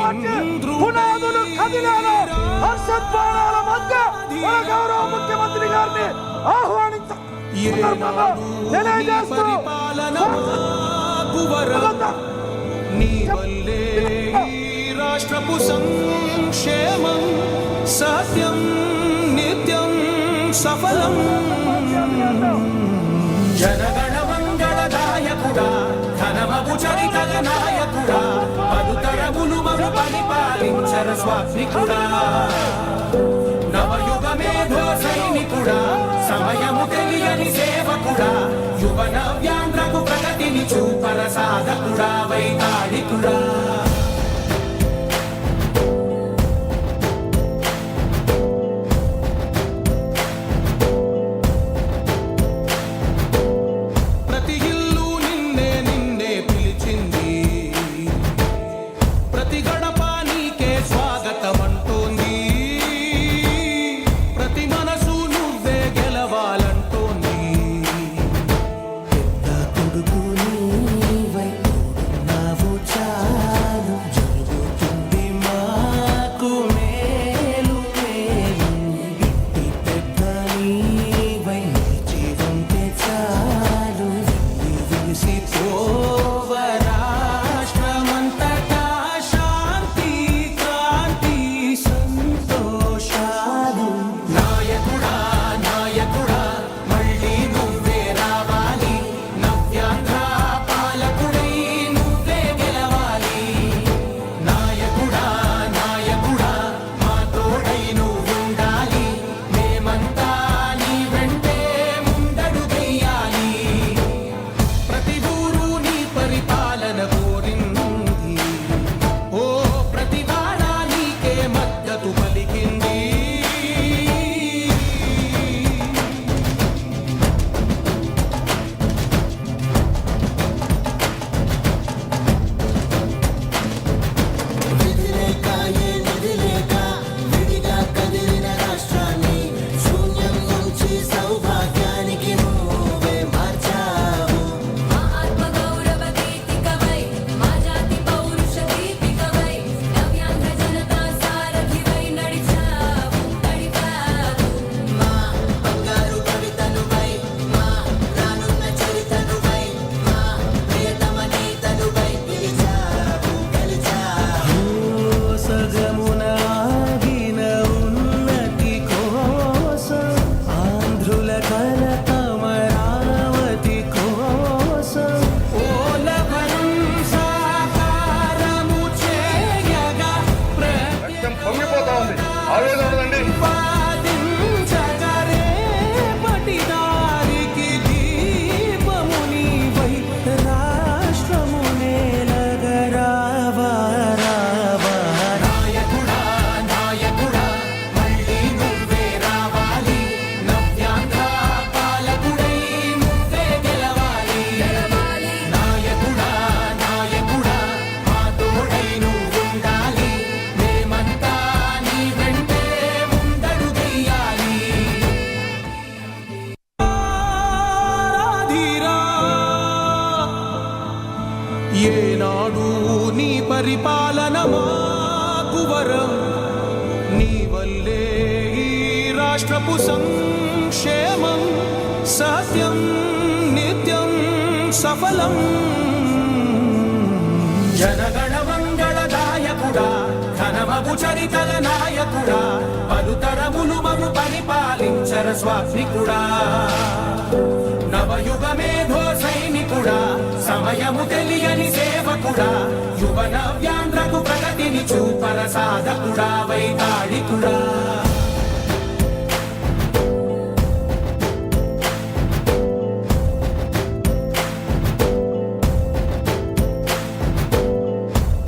మార్చి పునాదులు కదిలేలా హర్షధ్వానాల మధ్య మన గౌరవ ముఖ్యమంత్రి గారిని ఆహ్వానించ తెలియజేస్తూ రాష్ట్రపు సంక్షేమం సత్యం నిత్యం సఫలం జనగణ మంగళదాయకుడా ఘనమగు చరితల నాయకుడా పలుతరములు మము పరిపాలించర స్వామికుడా నవయుగ మేధో సైనికుడా సమయము తెలియని సేవకుడా యువన వ్యాంధ్రకు ప్రగతిని చూపర సాధకుడా వైతాళికుడా ఏనాడు నీ పరిపాలన మాకు వరం నీ వల్లే ఈ రాష్ట్రపు సంక్షేమం సత్యం నిత్యం సఫలం జనగణ మంగళదాయకుడా ఘనమగు చరితల నాయకుడా పలుతరములు మము పరిపాలించర స్వామికుడా నవయుగ మేధో సైనికుడా సమయము తెలియని సేవకుడా యువన వ్యాంధ్రకు ప్రగతిని చూపర సాధకుడా వైతాళికుడా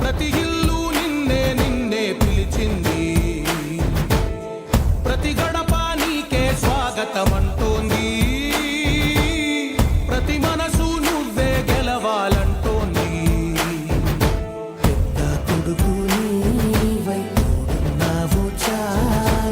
ప్రతి ఇల్లు నిన్నే నిన్నే పిలిచింది ప్రతి గడప నీకే స్వాగతమంటోంది ప్రతి మనసు నువ్వే గెలవాలంటోంది పెద్ద కొడుకు నీవై తోడున్నావు చాలు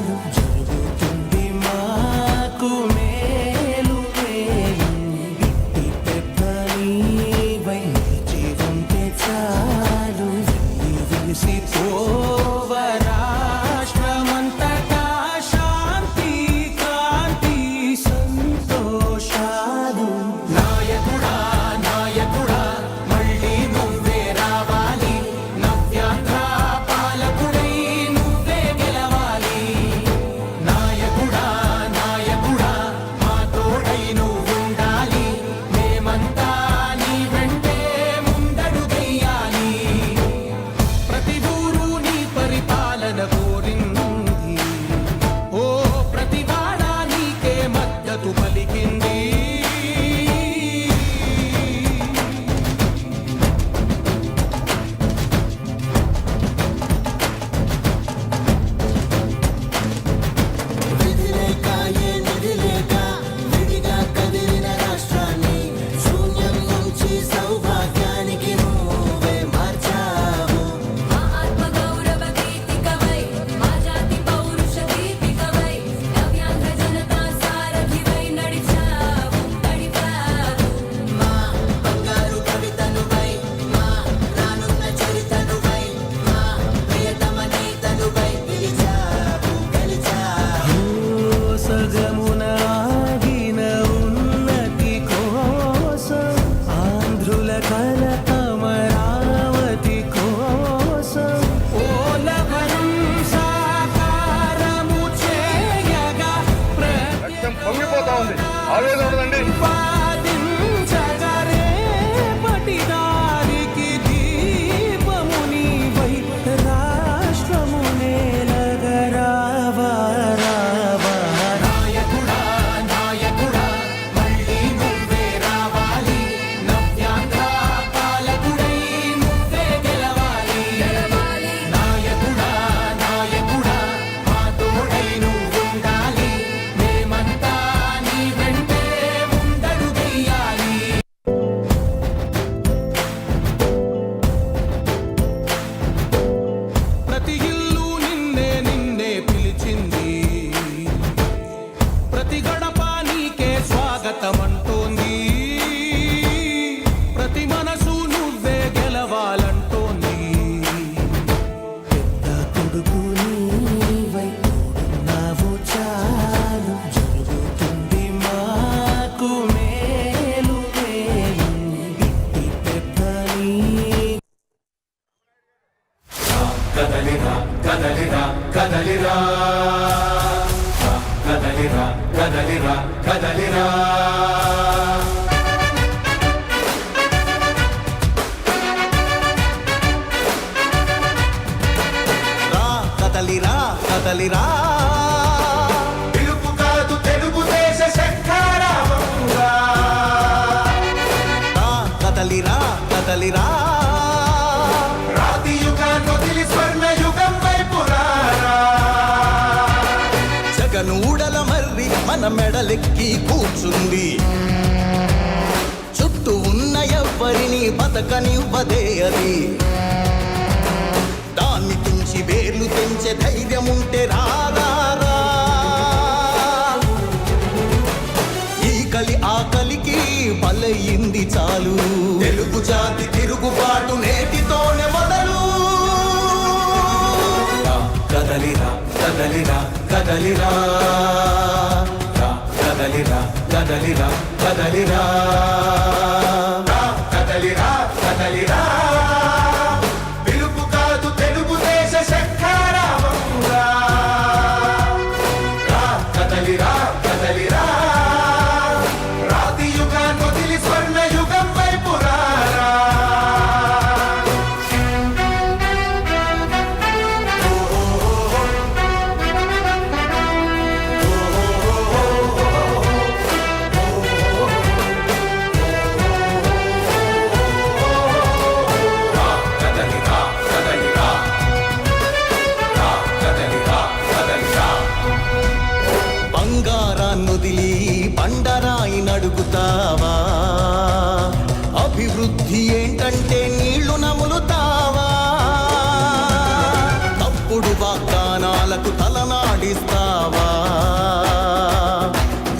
కదలిరా రాతి యుగాన్ని వదిలి స్వర్ణ యుగం వైపు రారా. జగనూడల మర్రి మన మెడలెక్కి కూర్చుంది, చుట్టూ ఉన్న ఎవ్వరిని బతకనివ్వదే అది. దాన్ని తుంచి వేర్లు తెంచే ధైర్యముంటే రాదారా. ఈ కలి ఆకలికి బలయింది చాలు, తెలుగు జాతి తిరుగుబాటు నేటితోనే మొదలు. కదలిరా కదలిరా కదలిరా కదలిరా కదలిరా కదలిరా కదలిరా కదలిరా పిలుపు కాదు తెలుగుదేశ శంఖారావమురా. కదలిరా కదలిరా రాతి యుగాన్ని వదిలి స్వర్ణ యుగం వైపు రారా. కదలిరా కదలిరా కదలిరా కదలిరా బంగారాన్నొదిలి బండరాయి నడుగుతావా? అభివృద్ధి ఏంటంటే నీళ్లు నములుతావా? తప్పుడు వాగ్దానాలకు తలనాడిస్తావా?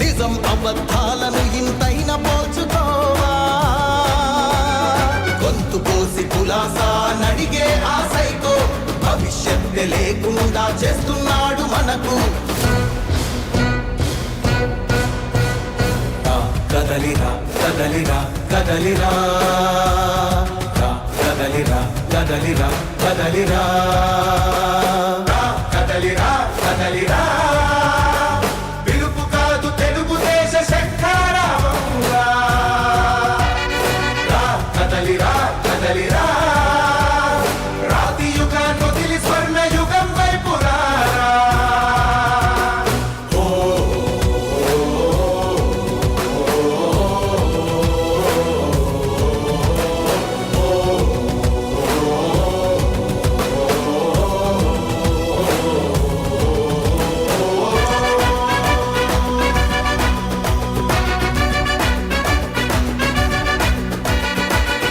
నిజం అబద్ధాలను ఇంతైన పోల్చుకోవా? గొంతు కోసి కులాసా నడిగే ఆ సైకో భవిష్యత్తు లేకుండా చేస్తున్నాడు మనకు. కదలిరా కదలిరా కదలిరా కదలిరా కదలిరా కదలిరా కదలిరా కదలిరా పిలుపు కాదు తెలుగుదేశ శంఖారావమురా. కదలిరా కదలిరా రాతి యుగాన్ని వదిలి స్వర్ణ యుగం వైపు రారా.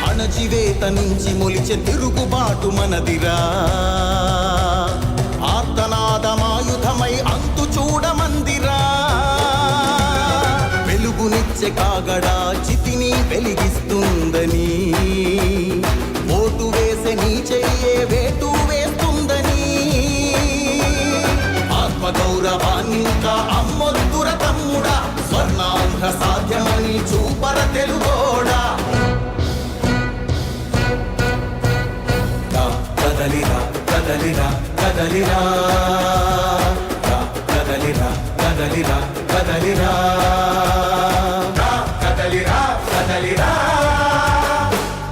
అణచివేత నుంచి మొలిచే తిరుగుబాటు మనదిరా. ఆర్తనాదమాయుధమై అంతు చూడమందిరా. వెలుగునిచ్చే కాగడా చితిని వెలిగిస్తుందని, ఓటు వేసే నీ చెయ్యే వేటు వేస్తుందని. ఆత్మగౌరవాన్నింకా అమ్మొద్దుర తమ్ముడా, స్వర్ణాంధ్ర సాధ్యమని చూపర తెలుగోడా. కదలిరా కదలిరా కదలిరా కదలిరా కదలిరా కదలిరా కదలిరా కదలిరా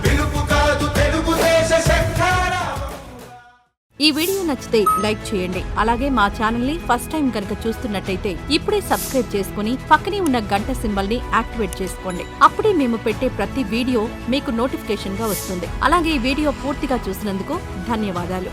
పిలుపు కాదు తెలుగుదేశ శంఖారావం. ఈ వీడియో నచ్చితే లైక్ చేయండి. అలాగే మా ఛానల్ ని ఫస్ట్ టైం కనుక చూస్తున్నట్టయితే ఇప్పుడే సబ్స్క్రైబ్ చేసుకుని పక్కనే ఉన్న గంట సింబల్ ని యాక్టివేట్ చేసుకోండి. అప్పుడే మేము పెట్టే ప్రతి వీడియో మీకు నోటిఫికేషన్ గా వస్తుంది. అలాగే ఈ వీడియో పూర్తిగా చూసినందుకు ధన్యవాదాలు.